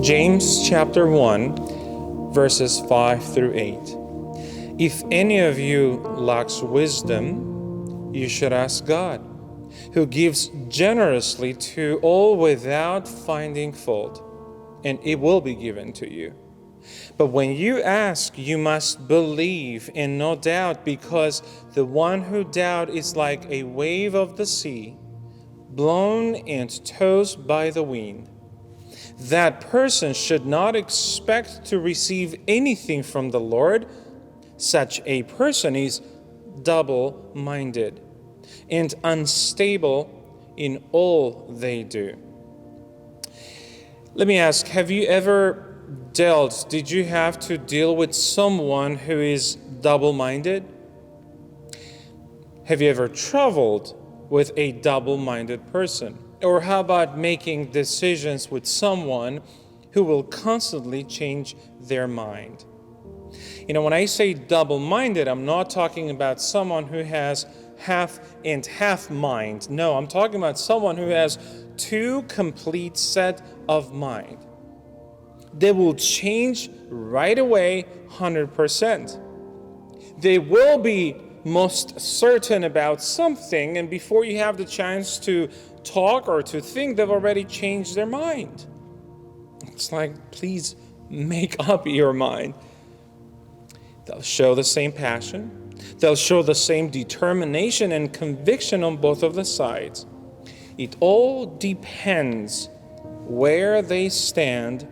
James chapter 1, verses 5 through 8. If any of you lacks wisdom, you should ask God, who gives generously to all without finding fault, and it will be given to you. But when you ask, you must believe and not doubt, because the one who doubts is like a wave of the sea, blown and tossed by the wind. That person should not expect to receive anything from the Lord. Such a person is double-minded and unstable in all they do. Let me ask, have you ever did you have to deal with someone who is double-minded? Have you ever traveled with a double-minded person? Or how about making decisions with someone who will constantly change their mind? When I say double-minded, I'm not talking about someone who has half and half mind. No, I'm talking about someone who has two complete set of mind. They will change right away 100%. They will be most certain about something, and before you have the chance to talk or to think, they've already changed their mind. It's like, please make up your mind. They'll show the same passion. They'll show the same determination and conviction on both of the sides. It all depends where they stand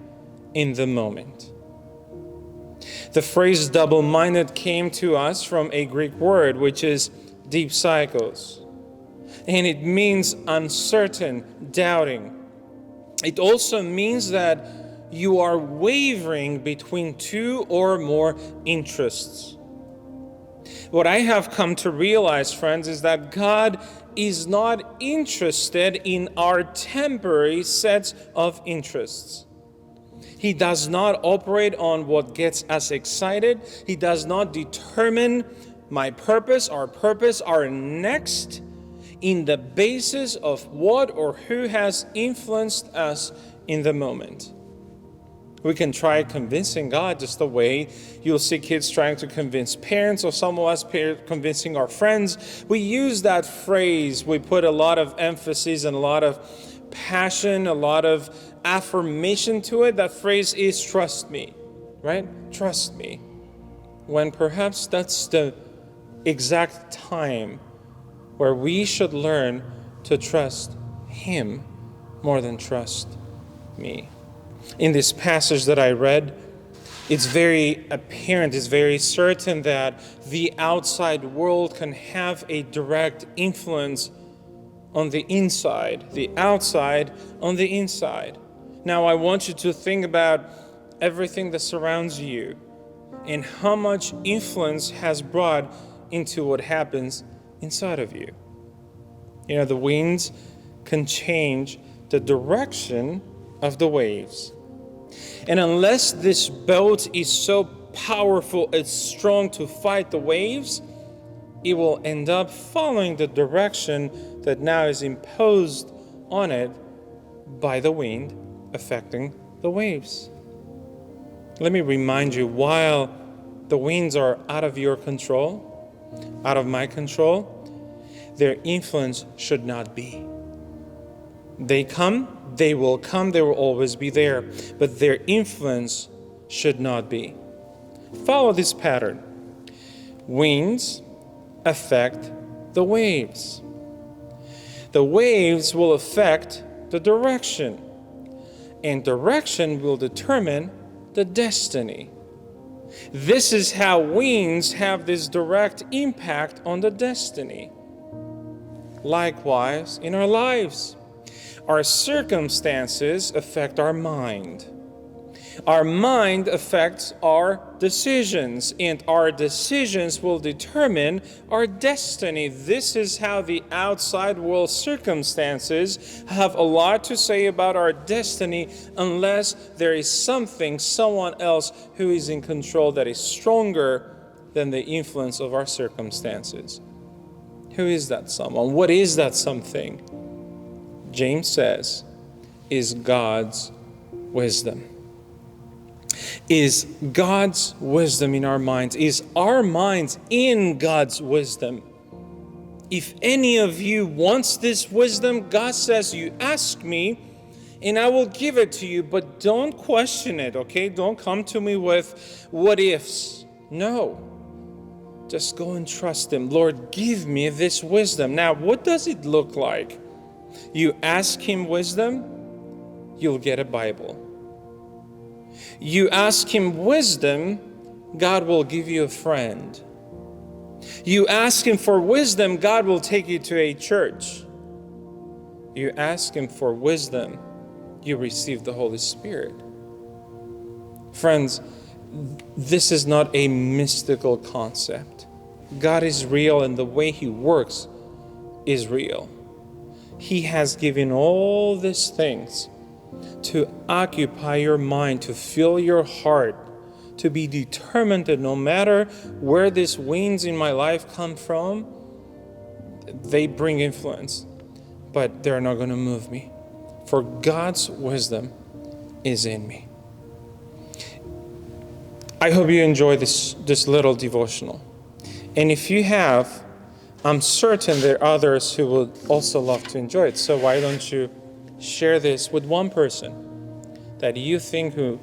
in the moment. The phrase double-minded came to us from a Greek word, which is dipsychos. And it means uncertain, doubting. It also means that you are wavering between two or more interests. What I have come to realize, friends, is that God is not interested in our temporary sets of interests. He does not operate on what gets us excited. He does not determine my purpose, our next, in the basis of what or who has influenced us in the moment. We can try convincing God just the way you'll see kids trying to convince parents, or some of us convincing our friends. We use that phrase. We put a lot of emphasis and a lot of passion, a lot of affirmation to it. That phrase is trust me, right? Trust me. When perhaps that's the exact time where we should learn to trust Him more than trust me. In this passage that I read, it's very apparent, it's very certain that the outside world can have a direct influence on the inside, the outside on the inside. Now, I want you to think about everything that surrounds you and how much influence has brought into what happens inside of you. The winds can change the direction of the waves. And unless this boat is so powerful, it's strong to fight the waves, it will end up following the direction that now is imposed on it by the wind affecting the waves. Let me remind you, while the winds are out of your control, out of my control, their influence should not be. They will always be there, but their influence should not be. Follow this pattern. Winds affect the waves. The waves will affect the direction, and direction will determine the destiny. This is how winds have this direct impact on the destiny. Likewise, in our lives, our circumstances affect our mind. Our mind affects our decisions, and our decisions will determine our destiny. This is how the outside world circumstances have a lot to say about our destiny, unless there is someone else who is in control that is stronger than the influence of our circumstances. Who is that someone? What is that something? James says, is God's wisdom. Is God's wisdom in our minds? Is our minds in God's wisdom? If any of you wants this wisdom, God says, you ask me and I will give it to you, but don't question it, okay? Don't come to me with what ifs. No. Just go and trust Him. Lord, give me this wisdom. Now, what does it look like? You ask Him wisdom, you'll get a Bible. You ask Him wisdom, God will give you a friend. You ask Him for wisdom, God will take you to a church. You ask Him for wisdom, you receive the Holy Spirit. Friends, this is not a mystical concept. God is real, and the way He works is real. He has given all these things to occupy your mind, to fill your heart, to be determined that no matter where these winds in my life come from, they bring influence, but they're not going to move me. For God's wisdom is in me. I hope you enjoy this little devotional. And if you have, I'm certain there are others who would also love to enjoy it. So why don't you share this with one person that you think who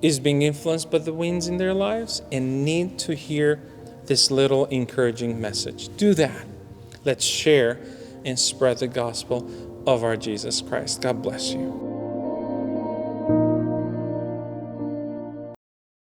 is being influenced by the winds in their lives and need to hear this little encouraging message. Do that. Let's share and spread the gospel of our Jesus Christ. God bless you.